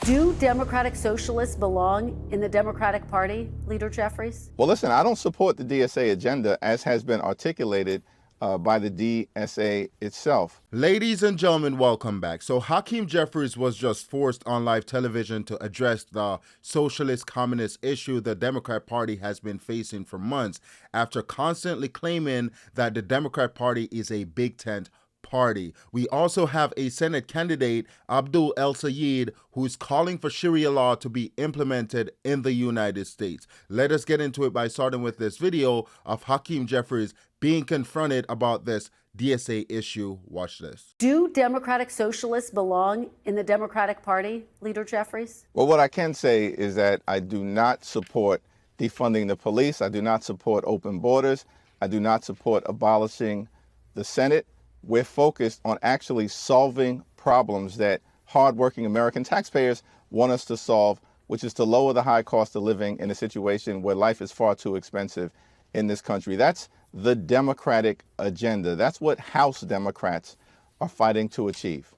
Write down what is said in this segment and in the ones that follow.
Do Democratic socialists belong in the Democratic Party, Leader Jeffries? Well, listen, I don't support the DSA agenda as has been articulated by the DSA itself. Ladies and gentlemen, welcome back. So Hakeem Jeffries was just forced on live television to address the socialist communist issue the Democrat Party has been facing for months after constantly claiming that the Democrat Party is a big tent party. We also have a Senate candidate, Abdul El-Sayed, who's calling for Sharia law to be implemented in the United States. Let us get into it by starting with this video of Hakeem Jeffries being confronted about this DSA issue. Watch this. Do Democratic socialists belong in the Democratic Party, Leader Jeffries? Well, what I can say is that I do not support defunding the police. I do not support open borders. I do not support abolishing the Senate. We're focused on actually solving problems that hardworking American taxpayers want us to solve, which is to lower the high cost of living in a situation where life is far too expensive in this country. That's the Democratic agenda. That's what House Democrats are fighting to achieve.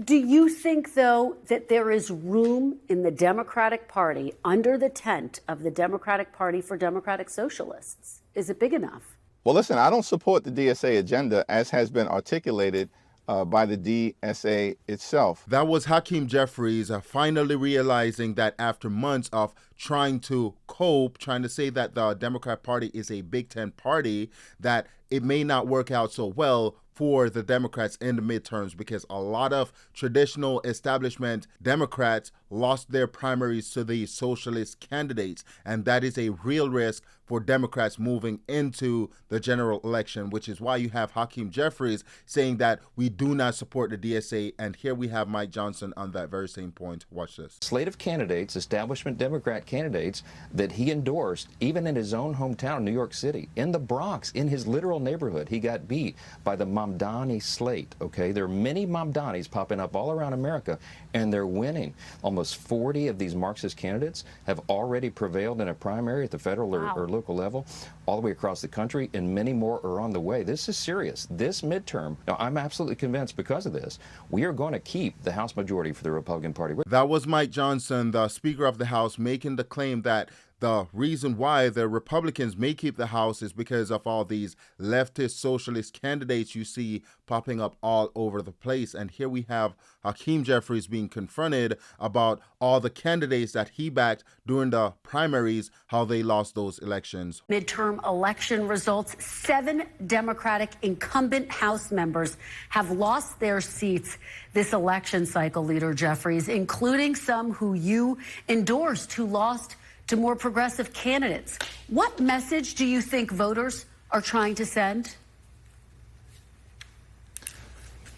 Do you think, though, that there is room in the Democratic Party under the tent of the Democratic Party for Democratic socialists? Is it big enough? Well, listen, I don't support the DSA agenda as has been articulated by the DSA itself. That was Hakeem Jeffries finally realizing that after months of trying to cope, trying to say that the Democrat Party is a Big Ten party, that it may not work out so well for the Democrats in the midterms because a lot of traditional establishment Democrats lost their primaries to the socialist candidates. And that is a real risk for Democrats moving into the general election, which is why you have Hakeem Jeffries saying that we do not support the DSA. And here we have Mike Johnson on that very same point. Watch this. Slate of candidates, establishment Democrat candidates that he endorsed, even in his own hometown, New York City, in the Bronx, in his literal neighborhood. He got beat by the Mamdani slate, okay? There are many Mamdanis popping up all around America, and they're winning. Almost 40 of these Marxist candidates have already prevailed in a primary at the federal or local level, all the way across the country, and many more are on the way. This is serious. This midterm, now I'm absolutely convinced because of this, we are going to keep the House majority for the Republican Party. That was Mike Johnson, the Speaker of the House, making the claim that the reason why the Republicans may keep the House is because of all these leftist socialist candidates you see popping up all over the place. And here we have Hakeem Jeffries being confronted about all the candidates that he backed during the primaries, how they lost those elections. Midterm election results: 7 Democratic incumbent House members have lost their seats this election cycle, Leader Jeffries, including some who you endorsed, who lost to more progressive candidates. What message do you think voters are trying to send?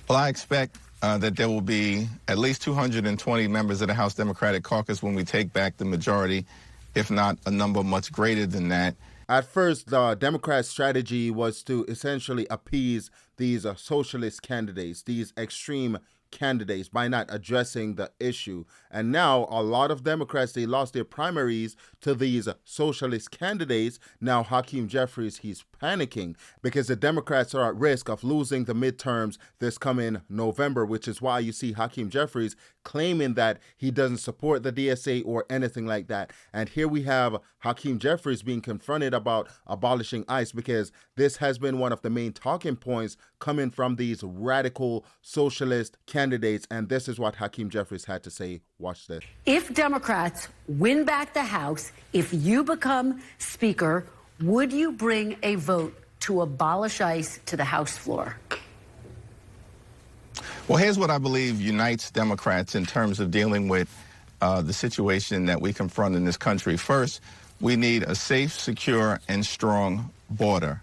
Well, I expect that there will be at least 220 members of the House Democratic Caucus when we take back the majority, if not a number much greater than that. At first, the Democrats' strategy was to essentially appease these socialist candidates, these extreme candidates, by not addressing the issue. And now a lot of Democrats, they lost their primaries to these socialist candidates. Now Hakeem Jeffries, he's panicking because the Democrats are at risk of losing the midterms this coming November, which is why you see Hakeem Jeffries claiming that he doesn't support the DSA or anything like that. And here we have Hakeem Jeffries being confronted about abolishing ICE, because this has been one of the main talking points coming from these radical socialist candidates. And this is what Hakeem Jeffries had to say. Watch this. If Democrats win back the House, if you become Speaker, would you bring a vote to abolish ICE to the House floor? Well, here's what I believe unites Democrats in terms of dealing with the situation that we confront in this country. First, we need a safe, secure, and strong border.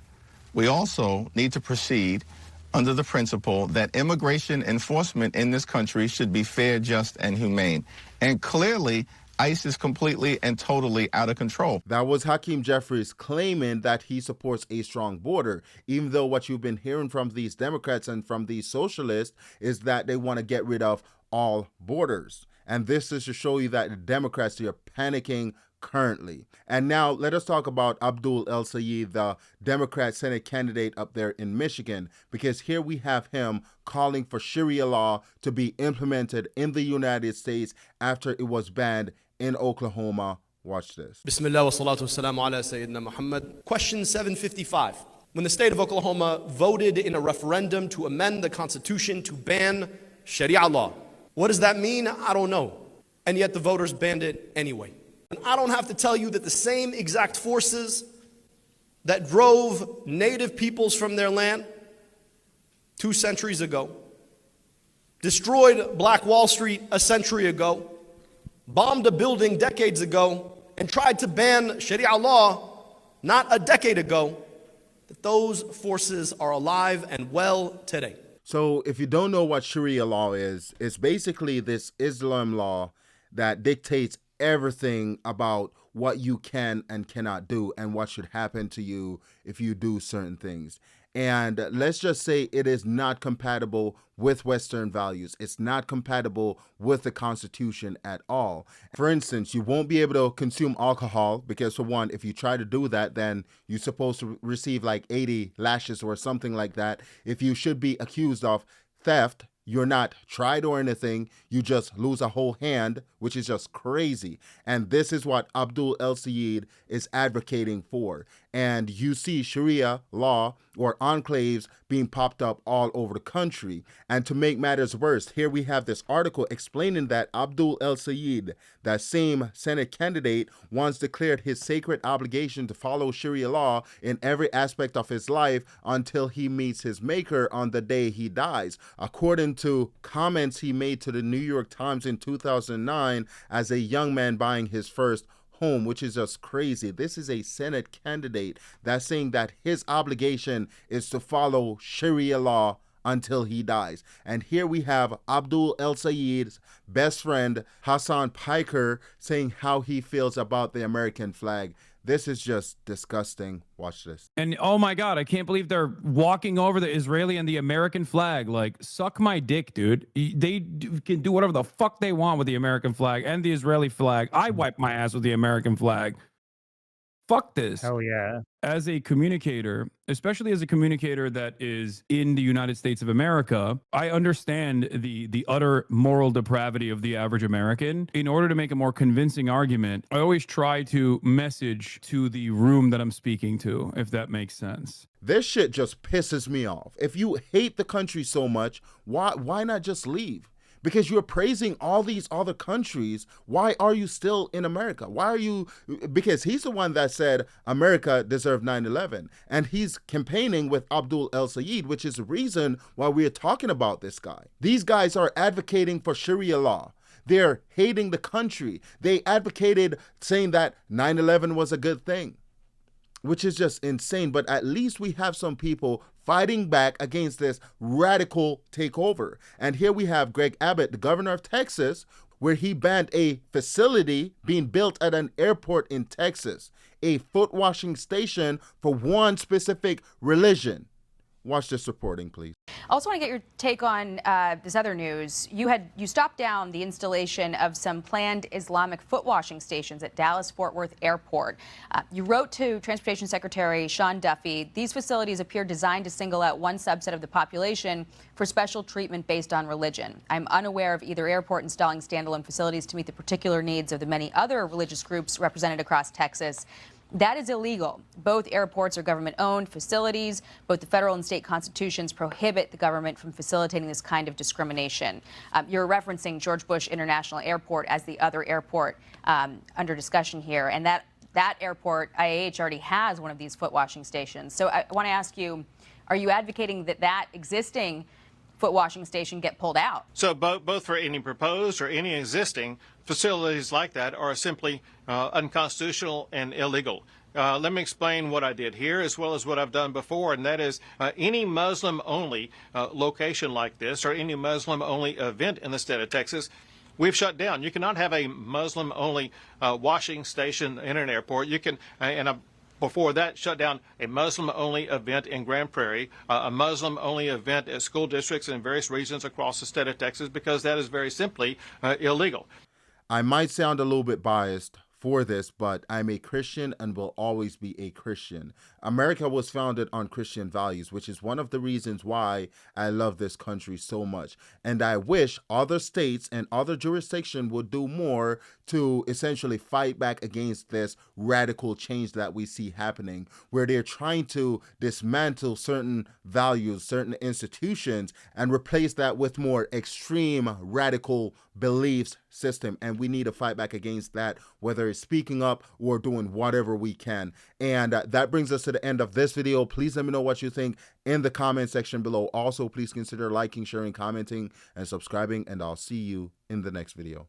We also need to proceed under the principle that immigration enforcement in this country should be fair, just, and humane. And clearly, ICE is completely and totally out of control. That was Hakeem Jeffries claiming that he supports a strong border, even though what you've been hearing from these Democrats and from these socialists is that they want to get rid of all borders. And this is to show you that the Democrats are panicking currently. And now let us talk about Abdul El-Sayed, the Democrat Senate candidate up there in Michigan, because here we have him calling for Sharia law to be implemented in the United States after it was banned in Oklahoma. Watch this. Bismillah wa salatu wassalamu ala Sayyidina Muhammad. Question 755. When the state of Oklahoma voted in a referendum to amend the Constitution to ban Sharia law, what does that mean? I don't know. And yet the voters banned it anyway. And I don't have to tell you that the same exact forces that drove native peoples from their land 2 centuries ago, destroyed Black Wall Street a century ago, bombed a building decades ago, and tried to ban Sharia law not a decade ago, that those forces are alive and well today. So if you don't know what Sharia law is, it's basically this Islam law that dictates everything about what you can and cannot do and what should happen to you if you do certain things. And let's just say it is not compatible with Western values. It's not compatible with the Constitution at all. For instance, you won't be able to consume alcohol because, for one, if you try to do that, then you're supposed to receive like 80 lashes or something like that. If you should be accused of theft, you're not tried or anything. You just lose a whole hand, which is just crazy. And this is what Abdul El-Sayed is advocating for. And you see Sharia law or enclaves being popped up all over the country. And to make matters worse, here we have this article explaining that Abdul El-Sayed, that same Senate candidate, once declared his sacred obligation to follow Sharia law in every aspect of his life until he meets his maker on the day he dies, according to comments he made to the New York Times in 2009 as a young man buying his first home, which is just crazy. This is a Senate candidate that's saying that his obligation is to follow Sharia law until he dies. And here we have Abdul El-Sayed's best friend, Hasan Piker, saying how he feels about the American flag. This is just disgusting. Watch this. And oh my God, I can't believe they're walking over the Israeli and the American flag. Like, suck my dick, dude. They can do whatever the fuck they want with the American flag and the Israeli flag. I wipe my ass with the American flag. Fuck this. Oh, yeah. As a communicator, especially as a communicator that is in the United States of America, I understand the utter moral depravity of the average American. In order to make a more convincing argument, I always try to message to the room that I'm speaking to, if that makes sense. This shit just pisses me off. If you hate the country so much, why not just leave? Because you're praising all these other countries. Why are you still in America? Why are you? Because he's the one that said America deserved 9/11. And he's campaigning with Abdul El-Sayed, which is the reason why we're talking about this guy. These guys are advocating for Sharia law. They're hating the country. They advocated saying that 9/11 was a good thing, which is just insane. But at least we have some people fighting back against this radical takeover. And here we have Greg Abbott, the governor of Texas, where he banned a facility being built at an airport in Texas, a foot washing station for one specific religion. Watch this reporting, please. I also want to get your take on this other news. You stopped down the installation of some planned Islamic foot washing stations at Dallas-Fort Worth Airport. You wrote to Transportation Secretary Sean Duffy, these facilities appear designed to single out one subset of the population for special treatment based on religion. I'm unaware of either airport installing standalone facilities to meet the particular needs of the many other religious groups represented across Texas. That is illegal. Both airports are government-owned facilities. Both the federal and state constitutions prohibit the government from facilitating this kind of discrimination. You're referencing George Bush International Airport as the other airport under discussion here. And that airport, IAH, already has one of these foot washing stations. So I want to ask you, are you advocating that existing foot washing station get pulled out? So both for any proposed or any existing facilities like that are simply unconstitutional and illegal. Let me explain what I did here as well as what I've done before, and that is any Muslim-only location like this or any Muslim-only event in the state of Texas, we've shut down. You cannot have a Muslim-only washing station in an airport. You can, before that, shut down a Muslim-only event in Grand Prairie, a Muslim-only event at school districts in various regions across the state of Texas, because that is very simply illegal. I might sound a little bit biased for this, but I'm a Christian and will always be a Christian. America was founded on Christian values, which is one of the reasons why I love this country so much. And I wish other states and other jurisdictions would do more to essentially fight back against this radical change that we see happening, where they're trying to dismantle certain values, certain institutions, and replace that with more extreme radical beliefs system. And we need to fight back against that, whether it's speaking up or doing whatever we can. And that brings us to the end of this video. Please let me know what you think in the comment section below. Also, please consider liking, sharing, commenting, and subscribing, and I'll see you in the next video.